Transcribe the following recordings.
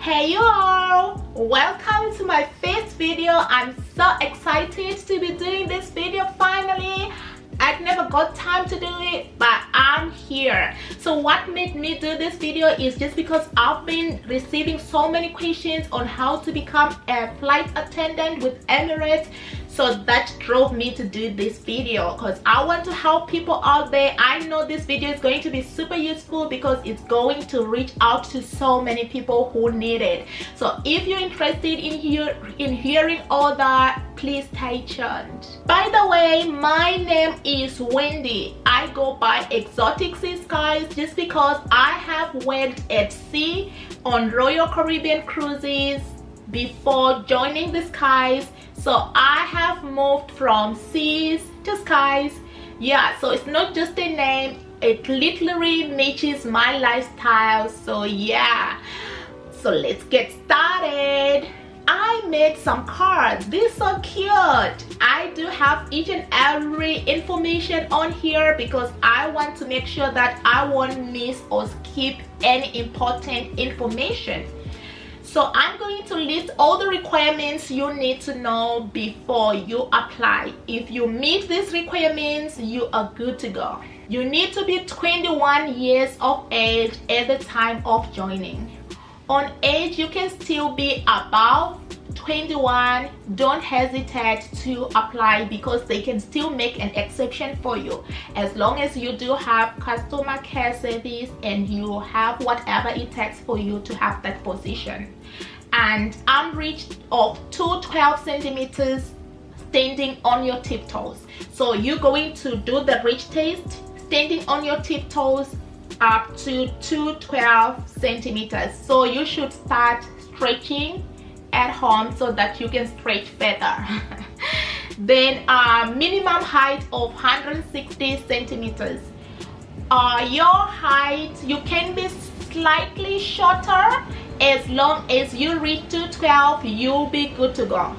Hey you all, welcome to my first video. I'm so excited to be doing this video finally. I've never got time to do it, but I'm here. So what made me do this video is just because I've been receiving so many questions on how to become a flight attendant with Emirates. So that drove me to do this video because I want to help people out there. I know this video is going to be super useful because it's going to reach out to so many people who need it. So if you're interested in hearing all that, please stay tuned. By the way, my name is Wendy. I go by Exotic Sea Skies just because I have worked at sea on Royal Caribbean cruises before joining the skies. So I have moved from seas to skies. Yeah, so it's not just a name, it literally matches my lifestyle. So yeah, so let's get started. I made some cards. These are so cute. I do have each and every information on here because I want to make sure that I won't miss or skip any important information. So I'm going to list all the requirements you need to know before you apply. If you meet these requirements, you are good to go. You need to be 21 years of age at the time of joining. On age, you can still be above 21. Don't hesitate to apply because they can still make an exception for you as long as you do have customer care service and you have whatever it takes for you to have that position. And arm reach of 212 centimeters standing on your tiptoes. So you're going to do the reach test standing on your tiptoes up to 212 centimeters. So you should start stretching at home so that you can stretch further. Then minimum height of 160 centimeters. Your height, you can be slightly shorter. As long as you reach 212, you'll be good to go.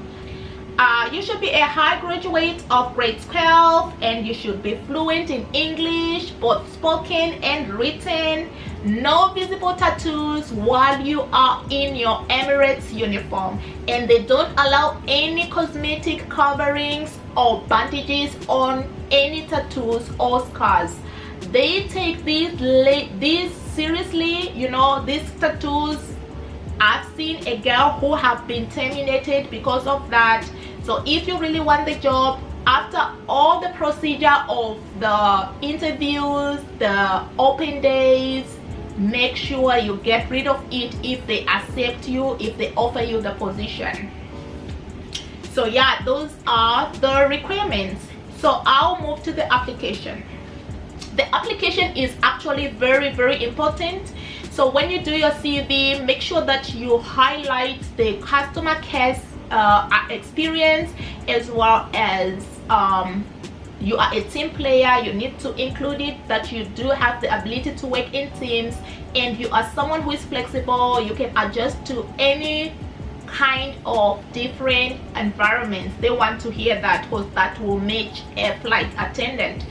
You should be a high graduate of grade 12 and you should be fluent in English, both spoken and written. No visible tattoos while you are in your Emirates uniform, and they don't allow any cosmetic coverings or bandages on any tattoos or scars. They take these seriously, you know, these tattoos. I've seen a girl who have been terminated because of that. So if you really want the job, after all the procedure of the interviews, the open days, make sure you get rid of it if they accept you, if they offer you the position. So yeah, those are the requirements. So I'll move to the application. The application is actually very important. So when you do your CV, make sure that you highlight the customer care experience, as well as you are a team player. You need to include it that you do have the ability to work in teams and you are someone who is flexible. You can adjust to any kind of different environments. They want to hear that because that will match a flight attendant.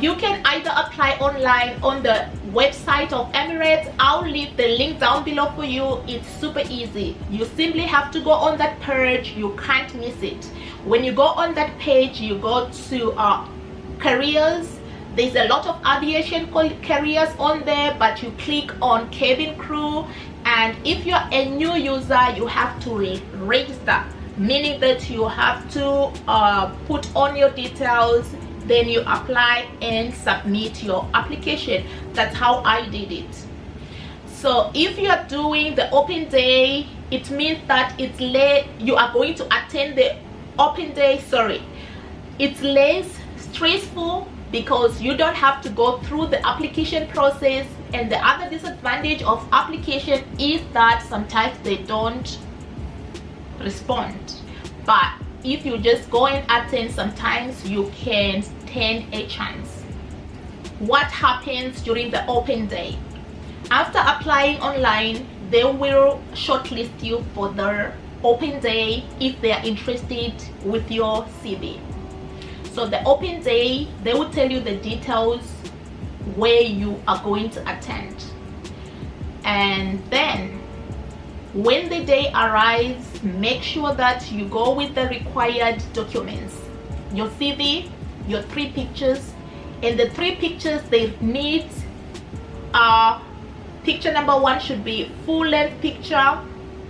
You can either apply online on the website of Emirates. I'll leave the link down below for you. It's super easy. You simply have to go on that page. You can't miss it. When you go on that page, you go to careers. There's a lot of aviation careers on there, but you click on cabin crew, and if you're a new user, you have to register, meaning that you have to put on your details. Then you apply and submit your application. That's how I did it. So if you are doing the open day, it means that it's late. You are going to attend the open day. Sorry, it's less stressful because you don't have to go through the application process. And the other disadvantage of application is that sometimes they don't respond. But if you just go and attend, sometimes you can stand a chance. What happens during the open day? After applying online, they will shortlist you for the open day if they are interested with your CV. So the open day, they will tell you the details where you are going to attend, and then When the day arrives, make sure that you go with the required documents: your CV, your 3 pictures, and the 3 pictures they need picture number 1 should be full length picture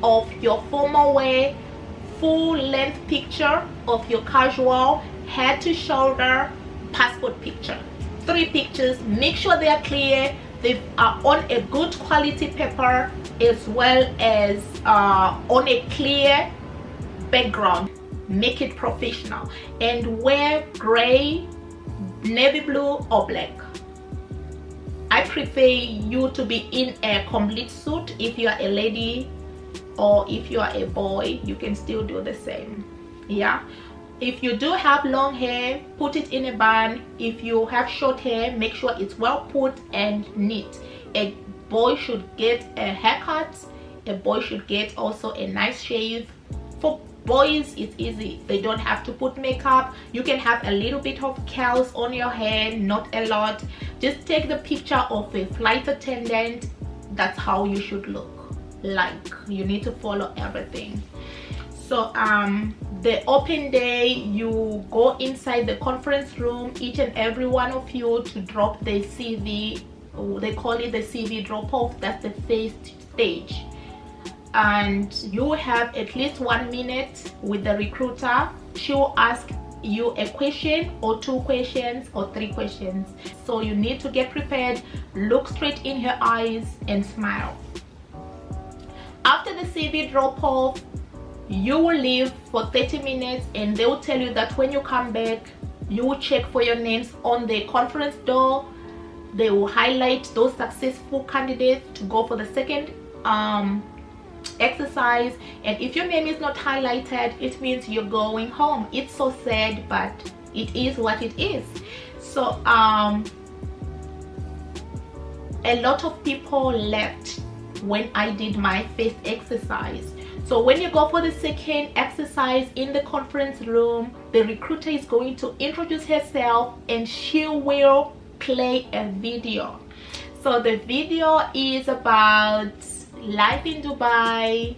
of your formal wear, full length picture of your casual, head to shoulder, passport picture. 3 pictures. Make sure they are clear, they are on a good quality paper, as well as on a clear background. Make it professional, and wear gray, navy blue, or black. I prefer you to be in a complete suit. If you are a lady or if you are a boy, you can still do the same. Yeah, if you do have long hair, put it in a bun. If you have short hair, make sure it's well put and neat. A boy should get a haircut, a boy should get also a nice shave. For boys, it's easy, they don't have to put makeup. You can have a little bit of curls on your hair, not a lot. Just take the picture of a flight attendant. That's how you should look like. You need to follow everything. So the open day, you go inside the conference room, each and every one of you, to drop the CV. They call it the CV drop off. That's the first stage, and you have at least 1 minute with the recruiter. She'll ask you a question or 2 questions or 3 questions, so you need to get prepared. Look straight in her eyes and smile. After the CV drop off, you will leave for 30 minutes, and they will tell you that when you come back, you will check for your names on the conference door. They will highlight those successful candidates to go for the second exercise, and if your name is not highlighted, it means you're going home. It's so sad, but it is what it is. So a lot of people left when I did my first exercise. So when you go for the second exercise in the conference room, the recruiter is going to introduce herself, and she will play a video. So the video is about life in Dubai,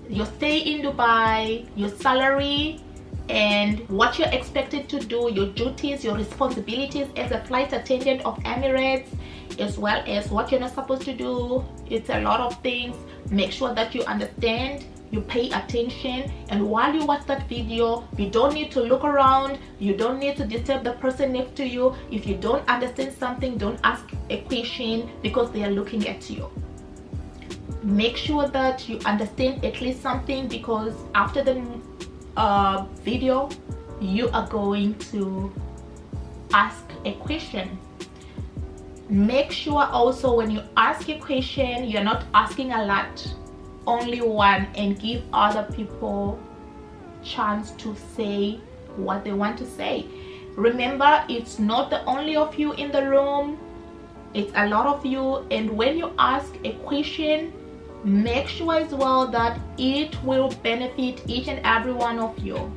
your stay in Dubai, your salary, and what you're expected to do, your duties, your responsibilities as a flight attendant of Emirates, as well as what you're not supposed to do. It's a lot of things. Make sure that you understand, you pay attention, and while you watch that video, you don't need to look around, you don't need to disturb the person next to you. If you don't understand something, don't ask a question because they are looking at you. Make sure that you understand at least something, because after the video, you are going to ask a question. Make sure also when you ask a question, you're not asking a lot, only one, and give other people chance to say what they want to say. Remember, it's not the only of you in the room, it's a lot of you, and when you ask a question, make sure as well that it will benefit each and every one of you.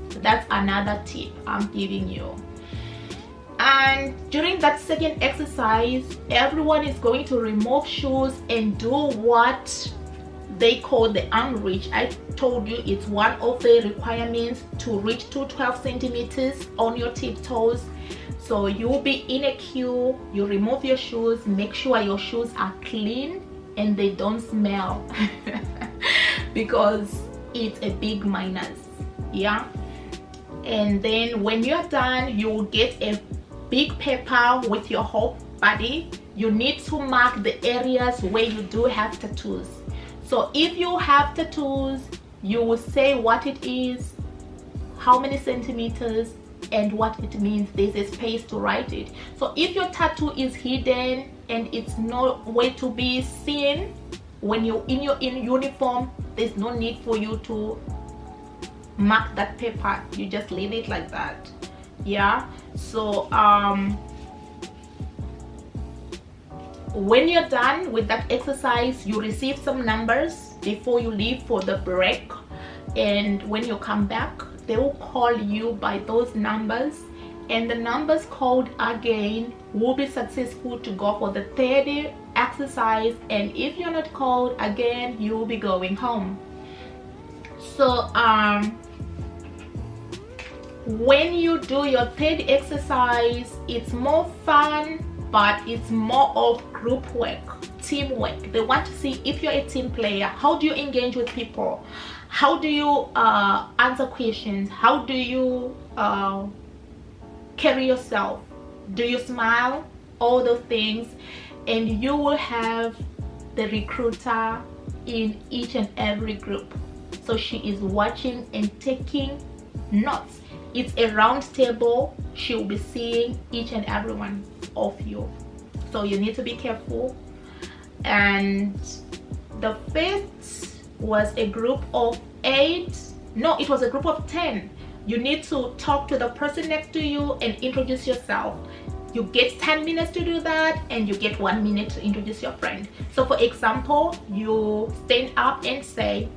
So that's another tip I'm giving you. And during that second exercise, everyone is going to remove shoes and do what they call the arm reach. I told you it's one of the requirements to reach to 12 centimeters on your tiptoes. So you'll be in a queue, you remove your shoes, make sure your shoes are clean and they don't smell because it's a big minus. Yeah, and then when you're done, you will get a big paper with your whole body. You need to mark the areas where you do have tattoos. So if you have tattoos, you will say what it is, how many centimeters, and what it means. There's a space to write it. So if your tattoo is hidden and it's no way to be seen when you're in your uniform, there's no need for you to mark that paper. You just leave it like that. Yeah, so when you're done with that exercise, you receive some numbers before you leave for the break, and when you come back, they will call you by those numbers, and the numbers called again will be successful to go for the third exercise, and if you're not called, again, you'll be going home. So when you do your third exercise, it's more fun, but it's more of group work, teamwork. They want to see if you're a team player. How do you engage with people? How do you answer questions? How do you carry yourself? Do you smile? All those things. And you will have the recruiter in each and every group, so she is watching and taking notes. It's a round table. She will be seeing each and every one of you, so you need to be careful. And the fifth was a group of 8. No, it was a group of 10. You need to talk to the person next to you and introduce yourself. You get 10 minutes to do that, and you get 1 minute to introduce your friend. So for example, you stand up and say,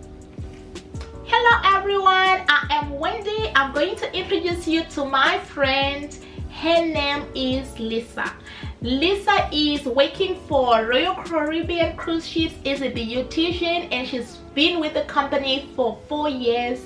hello everyone, I am Wendy. I'm going to introduce you to my friend. Her name is Lisa. Lisa is working for Royal Caribbean Cruise Ships, is a beautician, and she's been with the company for 4 years.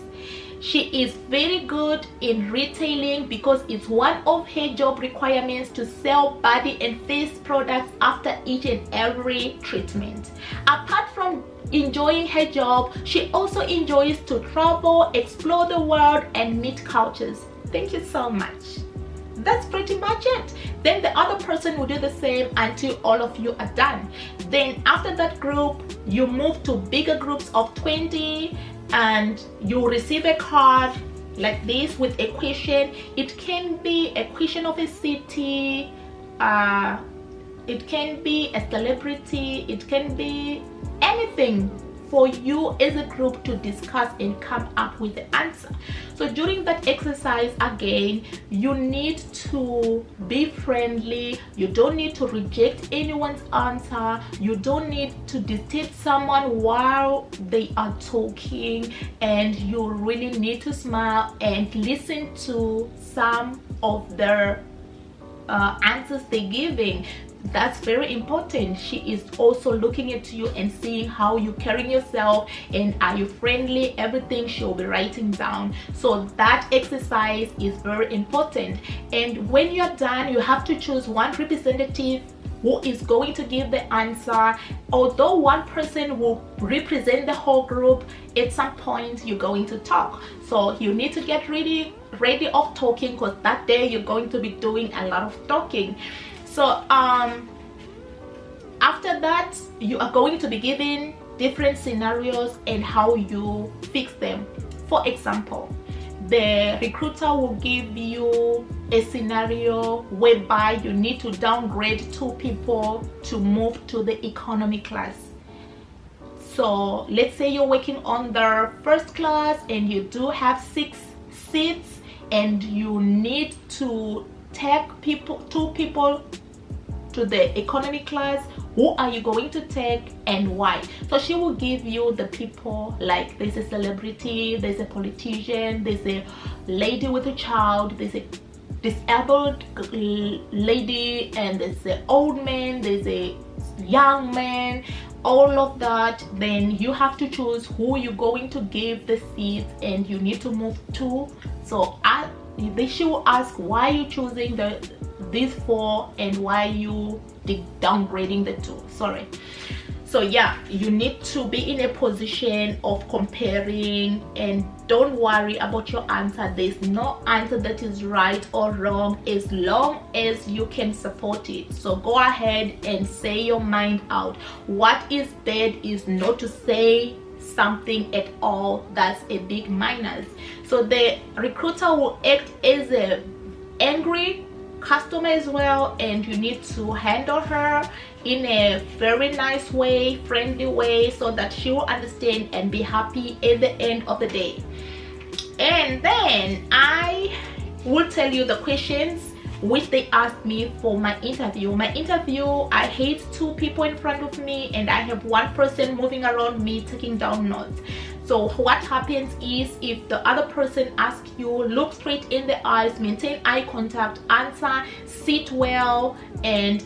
She is very good in retailing because it's one of her job requirements to sell body and face products after each and every treatment. Apart from enjoying her job, she also enjoys to travel, explore the world, and meet cultures. Thank you so much. That's pretty much it. Then the other person will do the same until all of you are done. Then after that group, you move to bigger groups of 20, and you receive a card like this with a question. It can be a question of a city, it can be a celebrity, it can be anything for you as a group to discuss and come up with the answer. So during that exercise, again, you need to be friendly. You don't need to reject anyone's answer. You don't need to dictate someone while they are talking, and you really need to smile and listen to some of their answers they're giving. That's very important. She is also looking at you and seeing how you carrying yourself, and are you friendly. Everything she'll be writing down. So that exercise is very important. And when you're done, you have to choose one representative who is going to give the answer. Although one person will represent the whole group, at some point you're going to talk. So you need to get ready of talking, because that day you're going to be doing a lot of talking. So after that, you are going to be given different scenarios and how you fix them. For example, the recruiter will give you a scenario whereby you need to downgrade 2 people to move to the economy class. So let's say you're working on the first class and you do have 6 seats, and you need to take 2 people to the economy class. Who are you going to take and why? So she will give you the people, like there's a celebrity, there's a politician, there's a lady with a child, there's a disabled lady, and there's an old man, there's a young man, all of that. Then you have to choose who you're going to give the seats, and you need to move to. So she will ask why you choosing these 4 and why you downgrading the 2. Sorry. So yeah, you need to be in a position of comparing, and don't worry about your answer. There's no answer that is right or wrong as long as you can support it. So go ahead and say your mind out. What is bad is not to say something at all. That's a big minus. So the recruiter will act as a angry customer as well, and you need to handle her in a very nice way, friendly way, so that she will understand and be happy at the end of the day. And then I will tell you the questions which they asked me for my interview. I hate 2 people in front of me, and I have 1 person moving around me taking down notes. So what happens is, if the other person asks you, look straight in the eyes, maintain eye contact, answer, sit well, and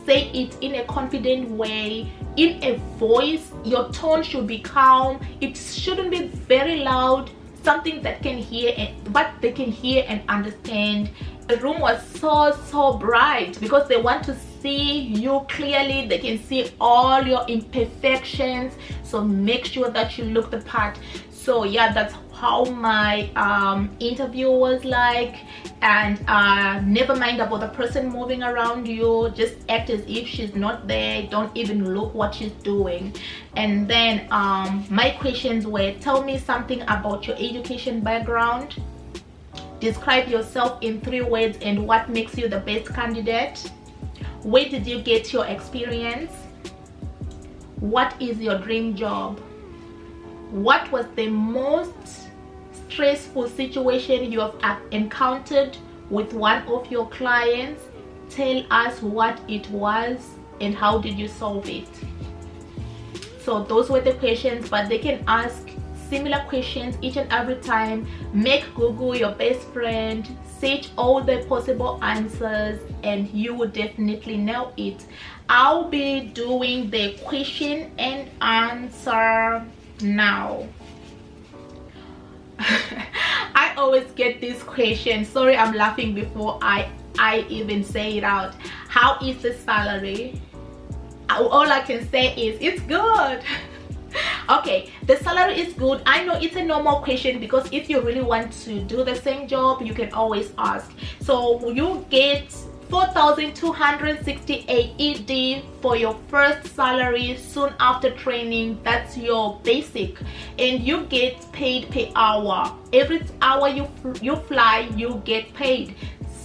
say it in a confident way, in a voice. Your tone should be calm. It shouldn't be very loud, something that can hear but they can hear and understand. The room was so bright because they want to see you clearly. They can see all your imperfections, so make sure that you look the part. So yeah, that's how my interview was like. And never mind about the person moving around you, just act as if she's not there. Don't even look what she's doing. And then my questions were: tell me something about your education background, describe yourself in 3 words and what makes you the best candidate, where did you get your experience, what is your dream job, what was the most stressful situation you have encountered with one of your clients, tell us what it was and how did you solve it. So those were the questions, but they can ask similar questions each and every time. Make Google your best friend, search all the possible answers, and you will definitely know it. I'll be doing the question and answer now. I always get this question. Sorry, I'm laughing before I even say it out. How is the salary? All I can say is it's good. Okay, the salary is good. I know it's a normal question because if you really want to do the same job, you can always ask. So you get 4,268 ED for your first salary soon after training. That's your basic, and you get paid per hour. Every hour you fly, you get paid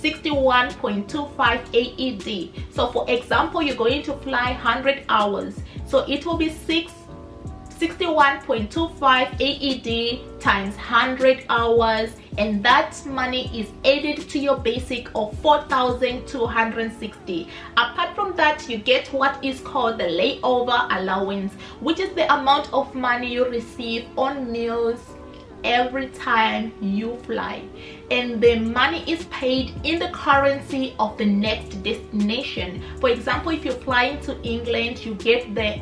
61.25 AED. So for example, you're going to fly 100 hours, so it will be 61.25 AED times 100 hours, and that money is added to your basic of 4,260. Apart from that, you get what is called the layover allowance, which is the amount of money you receive on meals every time you fly, and the money is paid in the currency of the next destination. For example, if you're flying to England, you get the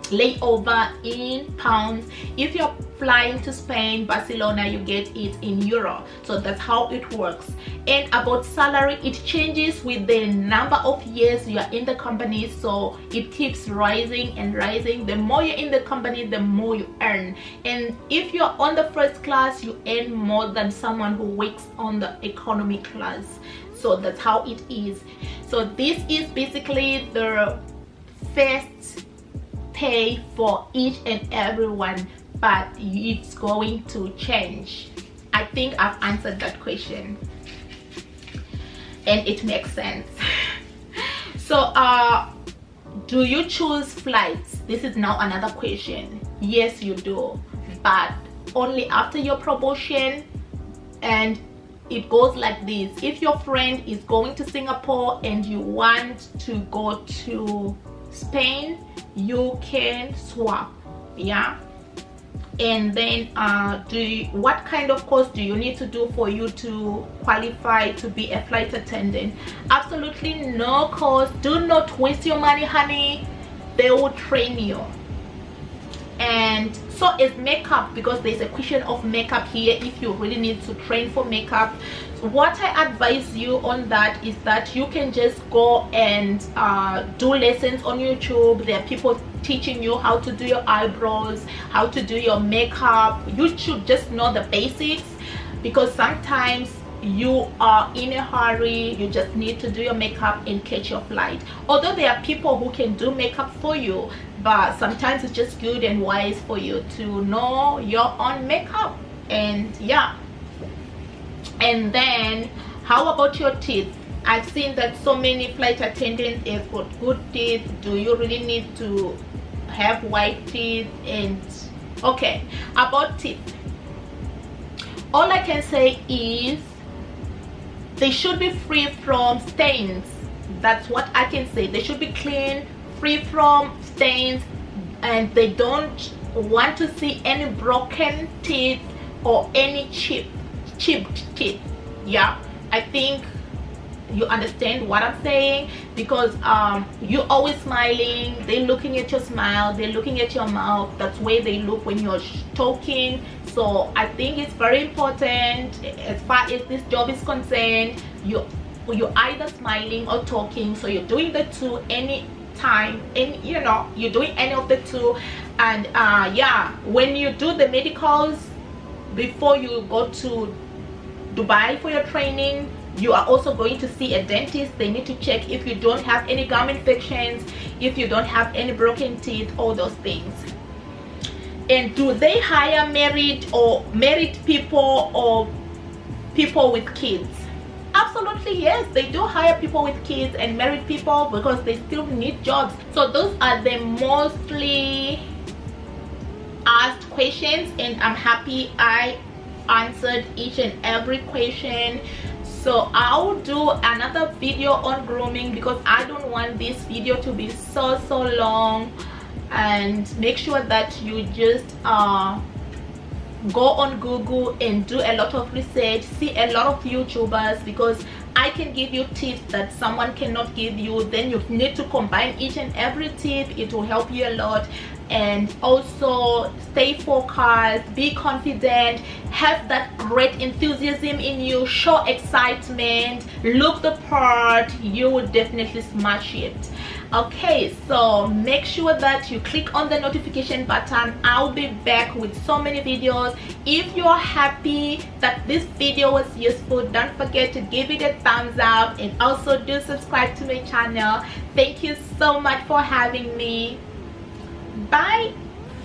layover in pounds. If you're flying to Spain, Barcelona, you get it in euro. So that's how it works. And about salary, it changes with the number of years you are in the company, so it keeps rising and rising. The more you're in the company, the more you earn. And if you're on the first class, you earn more than someone who works on the economy class. So that's how it is. So this is basically the first pay for each and every one, but it's going to change. I think I've answered that question and it makes sense. So do you choose flights? This is now another question. Yes, you do, but only after your promotion. And it goes like this: if your friend is going to Singapore and you want to go to Spain, you can swap. Yeah. And then what kind of course do you need to do for you to qualify to be a flight attendant? Absolutely no course. Do not waste your money, honey. They will train you. And so is makeup, because there's a question of makeup here. If you really need to train for makeup, what I advise you on that is that you can just go and do lessons on YouTube. There are people teaching you how to do your eyebrows, how to do your makeup. You should just know the basics, because sometimes you are in a hurry, you just need to do your makeup and catch your flight. Although there are people who can do makeup for you, but sometimes it's just good and wise for you to know your own makeup. And yeah. And then how about your teeth? I've seen that so many flight attendants have got good teeth. Do you really need to have white teeth? And okay, about teeth, all I can say is they should be free from stains. That's what I can say. They should be clean, free from stains, and they don't want to see any broken teeth or any chipped teeth. Yeah, I think you understand what I'm saying, because you're always smiling, they're looking at your smile, they're looking at your mouth. That's where they look when you're talking. So I think it's very important, as far as this job is concerned, you're either smiling or talking. So you're doing the two anytime, and you know, you're doing any of the two. And yeah, when you do the medicals before you go to Dubai for your training, you are also going to see a dentist. They need to check if you don't have any gum infections, if you don't have any broken teeth, all those things. And do they hire married people or people with kids? Absolutely yes, they do hire people with kids and married people, because they still need jobs. So those are the mostly asked questions, and I'm happy I answered each and every question. So I'll do another video on grooming, because I don't want this video to be so long. And make sure that you just go on Google and do a lot of research, see a lot of YouTubers, because I can give you tips that someone cannot give you. Then you need to combine each and every tip. It will help you a lot. And also stay focused, be confident, have that great enthusiasm in you, show excitement, look the part. You will definitely smash it. Okay, so make sure that you click on the notification button. I'll be back with so many videos. If you're happy that this video was useful, don't forget to give it a thumbs up, and also do subscribe to my channel. Thank you so much for having me. Bye.